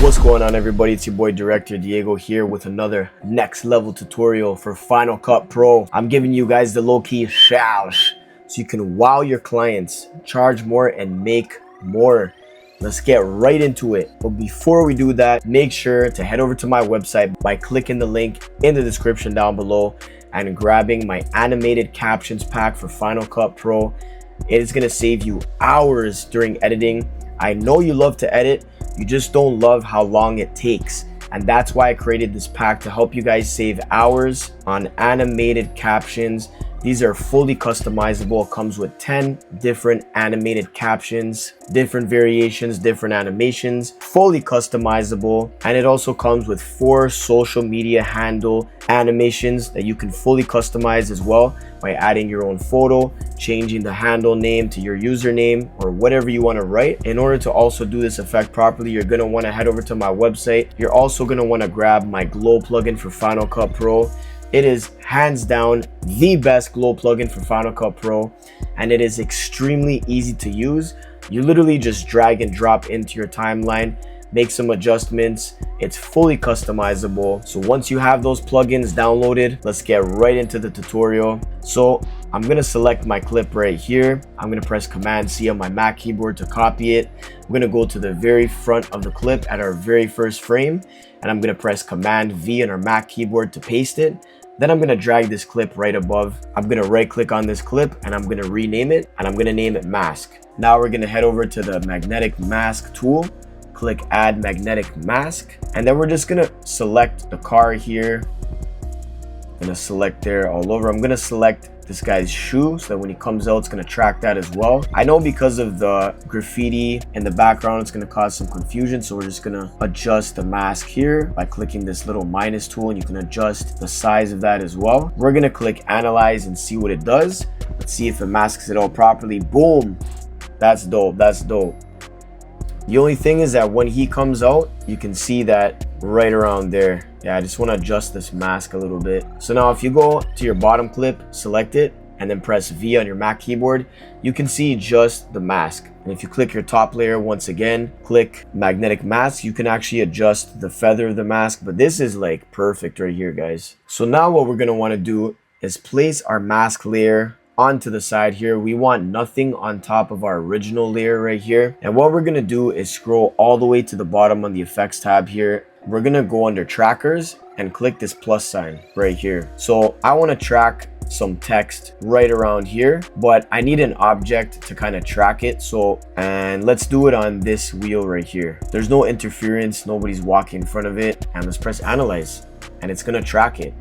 What's going on, everybody? It's your boy Director Diego here with another next level tutorial for Final Cut Pro. I'm giving you guys the low-key shout so you can wow your clients, charge more, and make more. Let's get right into it. But before we do that, make sure to head over to my website by clicking the link in the description down below and grabbing my animated captions pack for Final Cut Pro. It is going to save you hours during editing. I know you love to edit, you just don't love how long it takes. And that's why I created this pack to help you guys save hours on animated captions. These are fully customizable. It comes with 10 different animated captions, different variations, different animations, fully customizable. And it also comes with 4 social media handle animations that you can fully customize as well by adding your own photo, changing the handle name to your username or whatever you want to write. In order to also do this effect properly, you're going to want to head over to my website. You're also going to want to grab my glow plugin for Final Cut Pro. It is hands down the best glow plugin for Final Cut Pro, and it is extremely easy to use. You literally just drag and drop into your timeline, make some adjustments. It's fully customizable. So once you have those plugins downloaded, let's get right into the tutorial. So I'm gonna select my clip right here. I'm gonna press Command C on my Mac keyboard to copy it. I'm gonna go to the very front of the clip at our very first frame, and I'm gonna press Command V on our Mac keyboard to paste it. Then I'm gonna drag this clip right above. I'm gonna right click on this clip and I'm gonna rename it, and I'm gonna name it mask. Now we're gonna head over to the magnetic mask tool, click add magnetic mask, and then we're just gonna select the car here. I'm gonna select there all over. I'm gonna select this guy's shoe so that when he comes out, it's gonna track that as well. I know because of the graffiti in the background, it's gonna cause some confusion, so we're just gonna adjust the mask here by clicking this little minus tool, and you can adjust the size of that as well. We're gonna click analyze and see what it does. Let's see if it masks it all properly. Boom, that's dope, that's dope. The only thing is that when he comes out, you can see that right around there. Yeah, I just want to adjust this mask a little bit. So now if you go to your bottom clip, select it, and then press V on your Mac keyboard, you can see just the mask. And if you click your top layer once again, click magnetic mask, you can actually adjust the feather of the mask. But this is like perfect right here, guys. So now what we're going to want to do is place our mask layer onto the side here. We want nothing on top of our original layer right here. And what we're going to do is scroll all the way to the bottom on the effects tab here. We're going to go under trackers and click this plus sign right here. So I want to track some text right around here, but I need an object to kind of track it. So, and let's do it on this wheel right here. There's no interference, nobody's walking in front of it, and let's press analyze and it's going to track it.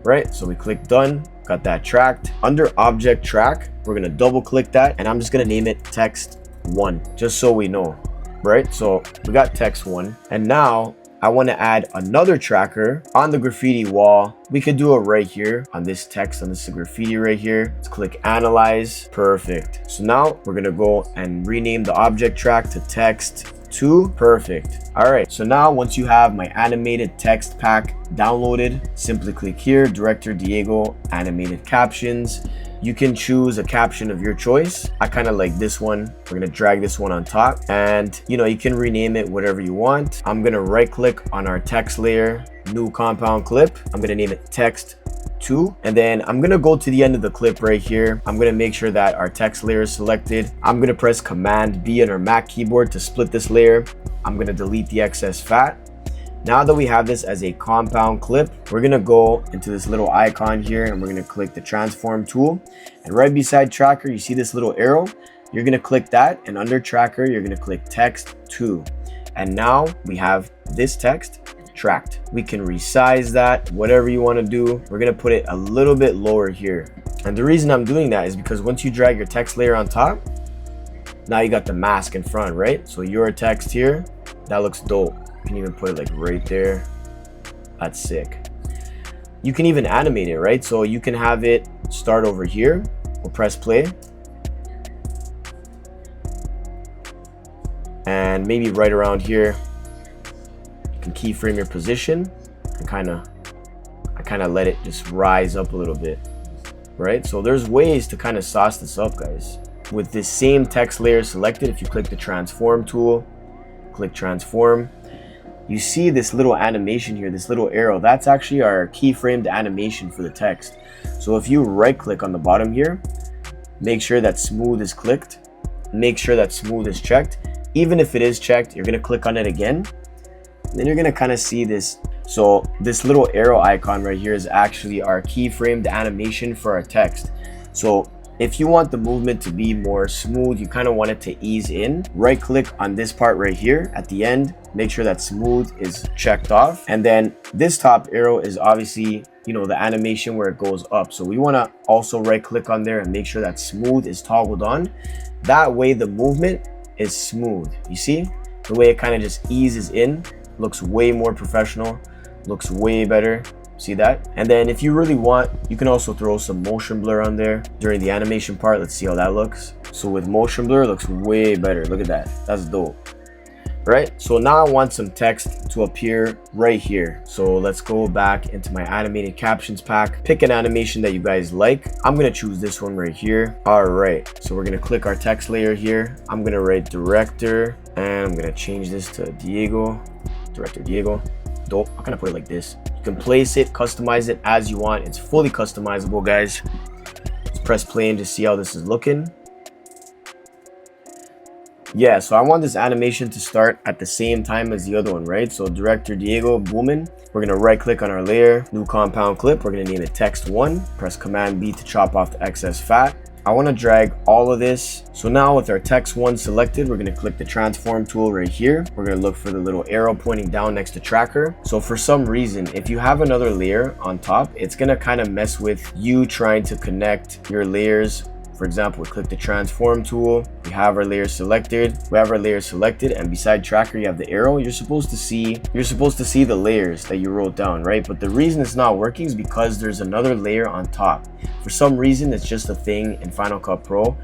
Right, so we click done, got that tracked. Under object track, we're gonna double click that, and I'm just gonna name it text 1, just so we know. Right, so we got text 1, and now I want to add another tracker on the graffiti wall. We could do it right here on this text, on this graffiti right here. Let's click analyze. Perfect. So now we're gonna go and rename the object track to text 2. Perfect. All right, so now once you have my animated text pack downloaded, simply click here, Director Diego animated captions. You can choose a caption of your choice. I kind of like this one. We're gonna drag this one on top, and you know, you can rename it whatever you want. I'm gonna right click on our text layer, new compound clip. I'm gonna name it text 2, and then I'm gonna go to the end of the clip right here. I'm gonna make sure that our text layer is selected. I'm gonna press Command B on our Mac keyboard to split this layer. I'm gonna delete the excess fat. Now that we have this as a compound clip, we're gonna go into this little icon here, and we're gonna click the transform tool, and right beside tracker, you see this little arrow. You're gonna click that, and under tracker, you're gonna click text 2, and now we have this text tracked. We can resize that, whatever you want to do. We're gonna put it a little bit lower here, and the reason I'm doing that is because once you drag your text layer on top, now you got the mask in front, right? So your text here, that looks dope. You can even put it like right there. That's sick. You can even animate it, right? So you can have it start over here. We'll press play, and maybe right around here you can keyframe your position and I kind of let it just rise up a little bit, right? So there's ways to kind of sauce this up, guys. With this same text layer selected, if you click the transform tool, click transform, you see this little animation here, this little arrow. That's actually our keyframed animation for the text. So if you right click on the bottom here, make sure that smooth is clicked, make sure that smooth is checked. Even if it is checked, you're gonna click on it again, and then you're gonna kind of see this. So this little arrow icon right here is actually our keyframed animation for our text. So if you want the movement to be more smooth, you kind of want it to ease in, right click on this part right here at the end, make sure that smooth is checked off. And then this top arrow is obviously, you know, the animation where it goes up. So we want to also right click on there and make sure that smooth is toggled on. That way the movement is smooth. You see the way it kind of just eases in, looks way more professional, looks way better. See that? And then if you really want, you can also throw some motion blur on there during the animation part. Let's see how that looks. So with motion blur, it looks way better. Look at that. That's dope. Right? So now I want some text to appear right here. So let's go back into my animated captions pack. Pick an animation that you guys like. I'm going to choose this one right here. All right. So we're going to click our text layer here. I'm going to write director, and I'm going to change this to Diego. Director Diego. Dope. I'm gonna put it like this. You can place it, customize it as you want. It's fully customizable, guys. Let's press play and just see how this is looking. Yeah, so I want this animation to start at the same time as the other one, right? So director Diego, booming. We're gonna right click on our layer, new compound clip. We're gonna name it text 1. Press command B to chop off the excess fat. I want to drag all of this. So now with our text 1 selected, we're going to click the transform tool right here. We're going to look for the little arrow pointing down next to tracker. So for some reason, if you have another layer on top, it's going to kind of mess with you trying to connect your layers. For example, we click the transform tool, we have our layer selected, and beside tracker you have the arrow. You're supposed to see the layers that you wrote down, right? But the reason it's not working is because there's another layer on top. For some reason, it's just a thing in Final Cut Pro.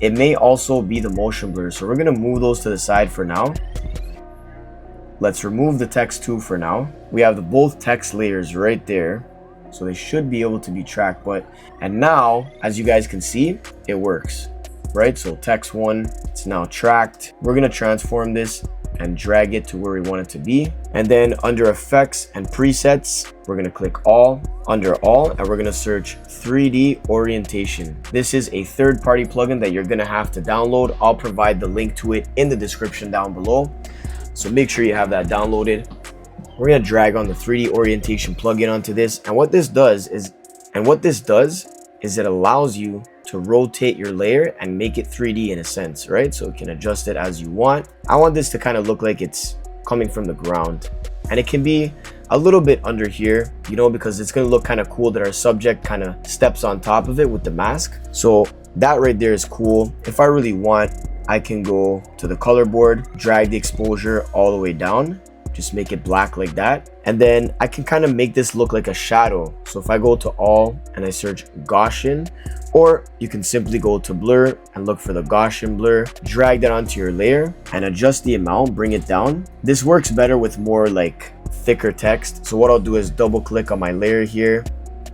It may also be the motion blur, so we're gonna move those to the side for now. Let's remove the text 2 for now. We have the both text layers right there. So they should be able to be tracked, and now, as you guys can see, it works, right? So text 1, it's now tracked. We're gonna transform this and drag it to where we want it to be. And then under effects and presets, we're gonna click all, under all, and we're gonna search 3D orientation. This is a third-party plugin that you're gonna have to download. I'll provide the link to it in the description down below. So make sure you have that downloaded. We're gonna drag on the 3D orientation plugin onto this, and what this does is it allows you to rotate your layer and make it 3D in a sense, right? So you can adjust it as you want. I want this to kind of look like it's coming from the ground, and it can be a little bit under here, you know, because it's gonna look kind of cool that our subject kind of steps on top of it with the mask. So that right there is cool. If I really want, I can go to the color board, drag the exposure all the way down, just make it black like that, and then I can kind of make this look like a shadow. So if I go to all and I search Gaussian, or you can simply go to blur and look for the Gaussian blur, drag that onto your layer and adjust the amount, bring it down. This works better with more like thicker text. So what I'll do is double click on my layer here,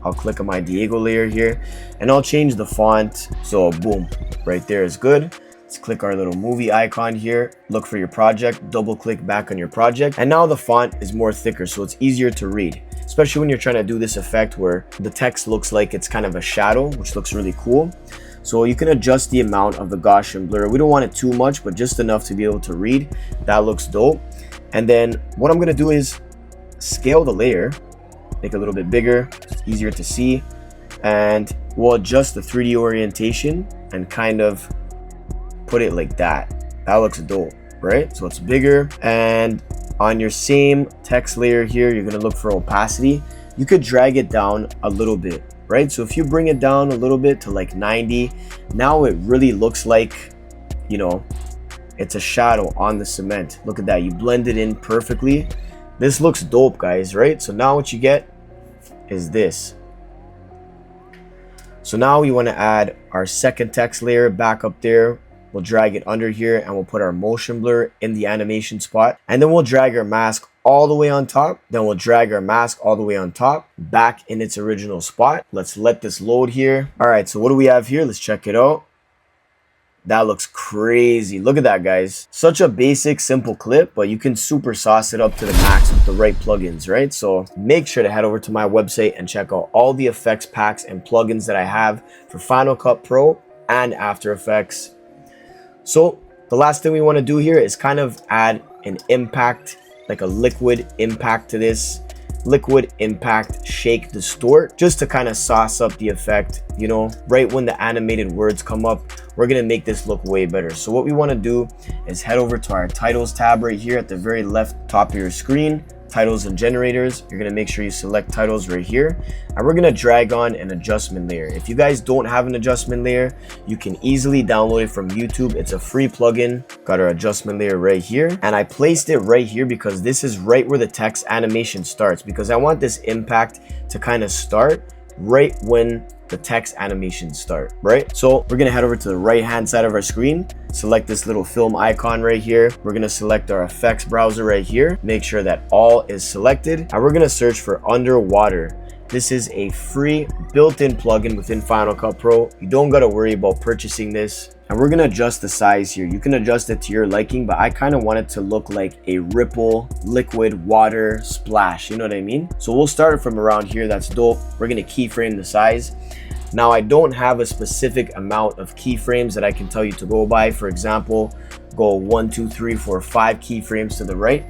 I'll click on my Diego layer here, and I'll change the font. So boom, right there is good. Let's click our little movie icon here, look for your project, double click back on your project, and now the font is more thicker, so it's easier to read, especially when you're trying to do this effect where the text looks like it's kind of a shadow, which looks really cool. So you can adjust the amount of the Gaussian blur. We don't want it too much, but just enough to be able to read. That looks dope. And then what I'm gonna do is scale the layer, make it a little bit bigger, it's easier to see, and we'll adjust the 3D orientation and kind of put it like that. That looks dope, right? So it's bigger. And on your same text layer here, you're gonna look for opacity. You could drag it down a little bit, right? So if you bring it down a little bit to like 90, now it really looks like, you know, it's a shadow on the cement. Look at that, you blend it in perfectly. This looks dope, guys, right? So now what you get is this. So now we want to add our second text layer back up there. We'll drag it under here and we'll put our motion blur in the animation spot. And then we'll drag our mask all the way on top. Then we'll drag our mask all the way on top, back in its original spot. Let's let this load here. All right, so what do we have here? Let's check it out. That looks crazy. Look at that, guys. Such a basic, simple clip, but you can super sauce it up to the max with the right plugins, right? So make sure to head over to my website and check out all the effects packs and plugins that I have for Final Cut Pro and After Effects. So the last thing we want to do here is kind of add an impact, like a liquid impact to this. Liquid impact shake distort, just to kind of sauce up the effect. You know, right when the animated words come up, we're gonna make this look way better. So what we want to do is head over to our titles tab right here at the very left top of your screen, titles and generators. You're gonna make sure you select titles right here, and we're gonna drag on an adjustment layer. If you guys don't have an adjustment layer, you can easily download it from YouTube. It's a free plugin. Got our adjustment layer right here, and I placed it right here because this is right where the text animation starts, because I want this impact to kind of start right when the text animations start, right? So we're gonna head over to the right hand side of our screen, select this little film icon right here. We're gonna select our effects browser right here, make sure that all is selected, and we're gonna search for underwater. This is a free built-in plugin within Final Cut Pro. You don't gotta worry about purchasing this. And we're gonna adjust the size here. You can adjust it to your liking, but I kind of want it to look like a ripple, liquid water splash, you know what I mean? So we'll start it from around here. That's dope. We're gonna keyframe the size. Now, I don't have a specific amount of keyframes that I can tell you to go by. For example, go 1, 2, 3, 4, 5 keyframes to the right.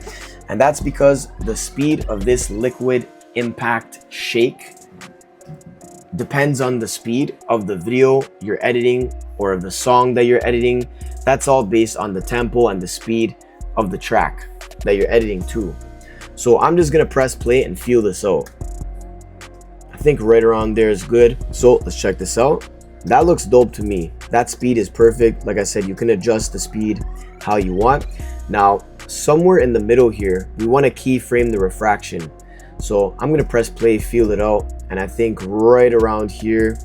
And that's because the speed of this liquid impact shake depends on the speed of the video you're editing or the song that you're editing. That's all based on the tempo and the speed of the track that you're editing to. So I'm just gonna press play and feel this out. I think right around there is good. So let's check this out. That looks dope to me. That speed is perfect. Like I said, you can adjust the speed how you want. Now, somewhere in the middle here, we want to keyframe the refraction. So I'm gonna press play, feel it out, and I think right around here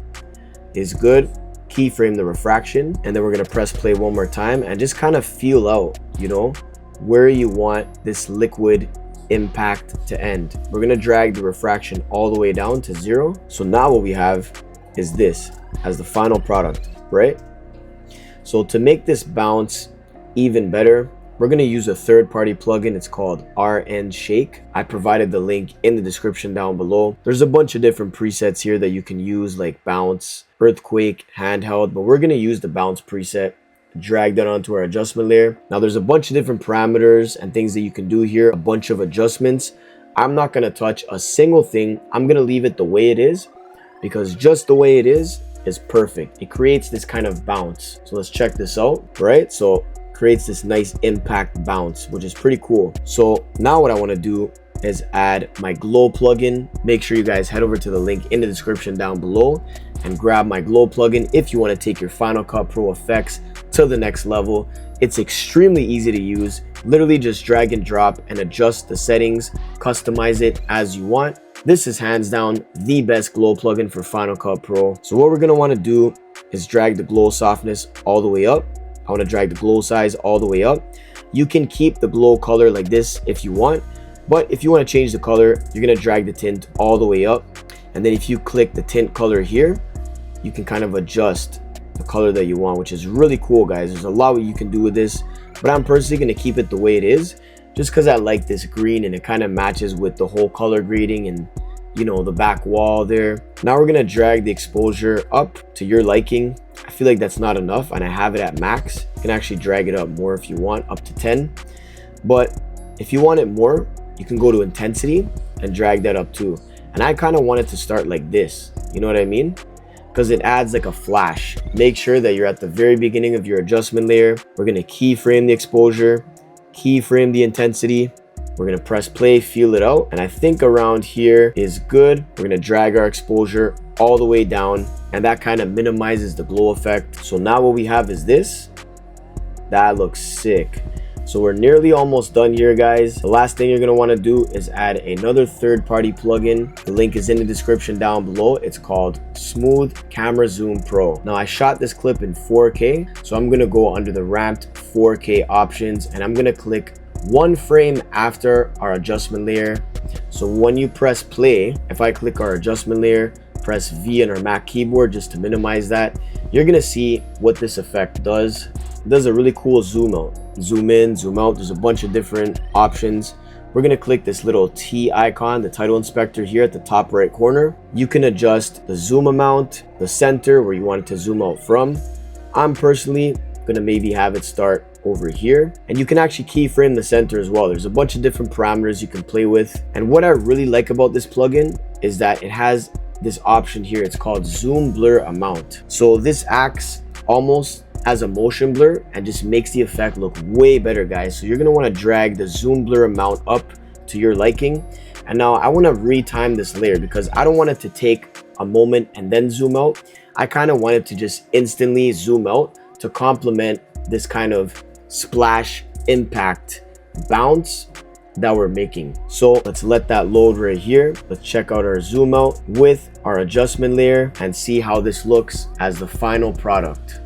is good. Keyframe the refraction, and then we're gonna press play one more time and just kind of feel out, you know, where you want this liquid impact to end. We're gonna drag the refraction all the way down to 0. So now what we have is this as the final product, right? So to make this bounce even better, we're gonna use a third-party plugin. It's called RN Shake. I provided the link in the description down below. There's a bunch of different presets here that you can use, like bounce, earthquake, handheld, but we're gonna use the bounce preset. Drag that onto our adjustment layer. Now there's a bunch of different parameters and things that you can do here, a bunch of adjustments. I'm not gonna touch a single thing. I'm gonna leave it the way it is, because just the way it is perfect. It creates this kind of bounce. So let's check this out, right? So creates this nice impact bounce, which is pretty cool. So now what I want to do is add my glow plugin. Make sure you guys head over to the link in the description down below and grab my glow plugin if you want to take your Final Cut Pro effects to the next level. It's extremely easy to use. Literally just drag and drop and adjust the settings, customize it as you want. This is hands down the best glow plugin for Final Cut Pro. So what we're going to want to do is drag the glow softness all the way up. I want to drag the glow size all the way up. You can keep the glow color like this if you want, but if you want to change the color, you're going to drag the tint all the way up. And then if you click the tint color here, you can kind of adjust the color that you want, which is really cool, guys. There's a lot you can do with this, but I'm personally going to keep it the way it is just because I like this green and it kind of matches with the whole color grading and, you know, the back wall there. Now we're going to drag the exposure up to your liking. I feel like that's not enough and I have it at max. You can actually drag it up more if you want, up to 10. But if you want it more, you can go to intensity and drag that up too. And I kind of want it to start like this, you know what I mean? Because it adds like a flash. Make sure that you're at the very beginning of your adjustment layer. We're going to keyframe the exposure, keyframe the intensity. We're going to press play, feel it out. And I think around here is good. We're going to drag our exposure all the way down, and that kind of minimizes the glow effect. So now what we have is this. That looks sick. So we're nearly almost done here, guys. The last thing you're going to want to do is add another third-party plugin. The link is in the description down below. It's called Smooth Camera Zoom Pro. Now I shot this clip in 4K, so I'm going to go under the ramped 4K options and I'm going to click one frame after our adjustment layer. So when you press play, if I click our adjustment layer, press V on our Mac keyboard just to minimize that, you're gonna see what this effect does. It does a really cool zoom out, zoom in, zoom out. There's a bunch of different options. We're gonna click this little T icon, the title inspector here at the top right corner. You can adjust the zoom amount, the center where you want it to zoom out from. I'm personally gonna maybe have it start over here, and you can actually keyframe the center as well. There's a bunch of different parameters you can play with. And what I really like about this plugin is that it has this option here. It's called zoom blur amount. So this acts almost as a motion blur and just makes the effect look way better, guys. So you're gonna want to drag the zoom blur amount up to your liking. And now I want to retime this layer because I don't want it to take a moment and then zoom out. I kind of want it to just instantly zoom out to complement this kind of splash impact bounce that we're making. So let's let that load right here. Let's check out our zoom out with our adjustment layer and see how this looks as the final product.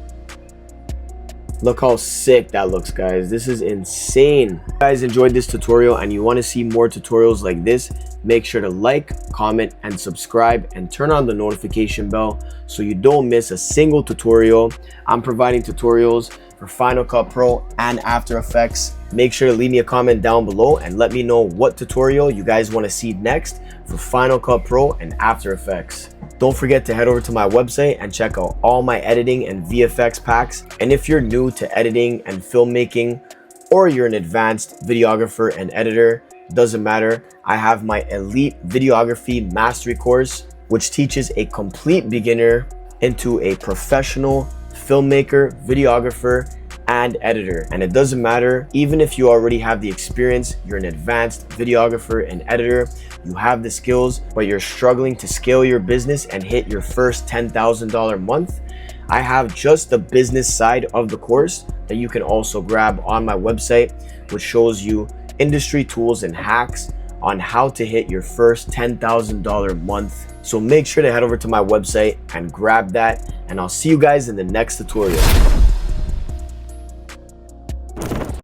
Look how sick that looks, guys. This is insane. If you guys enjoyed this tutorial and you want to see more tutorials like this, make sure to like, comment, and subscribe, and turn on the notification bell so you don't miss a single tutorial. I'm providing tutorials for Final Cut Pro and After Effects. Make sure to leave me a comment down below and let me know what tutorial you guys want to see next for Final Cut Pro and After Effects. Don't forget to head over to my website and check out all my editing and VFX packs. And if you're new to editing and filmmaking, or you're an advanced videographer and editor, doesn't matter, I have my Elite Videography Mastery course, which teaches a complete beginner into a professional filmmaker, videographer, and editor. And it doesn't matter, even if you already have the experience, you're an advanced videographer and editor, you have the skills, but you're struggling to scale your business and hit your first $10,000 month, I have just the business side of the course that you can also grab on my website, which shows you industry tools and hacks on how to hit your first $10,000 month. So make sure to head over to my website and grab that, and I'll see you guys in the next tutorial.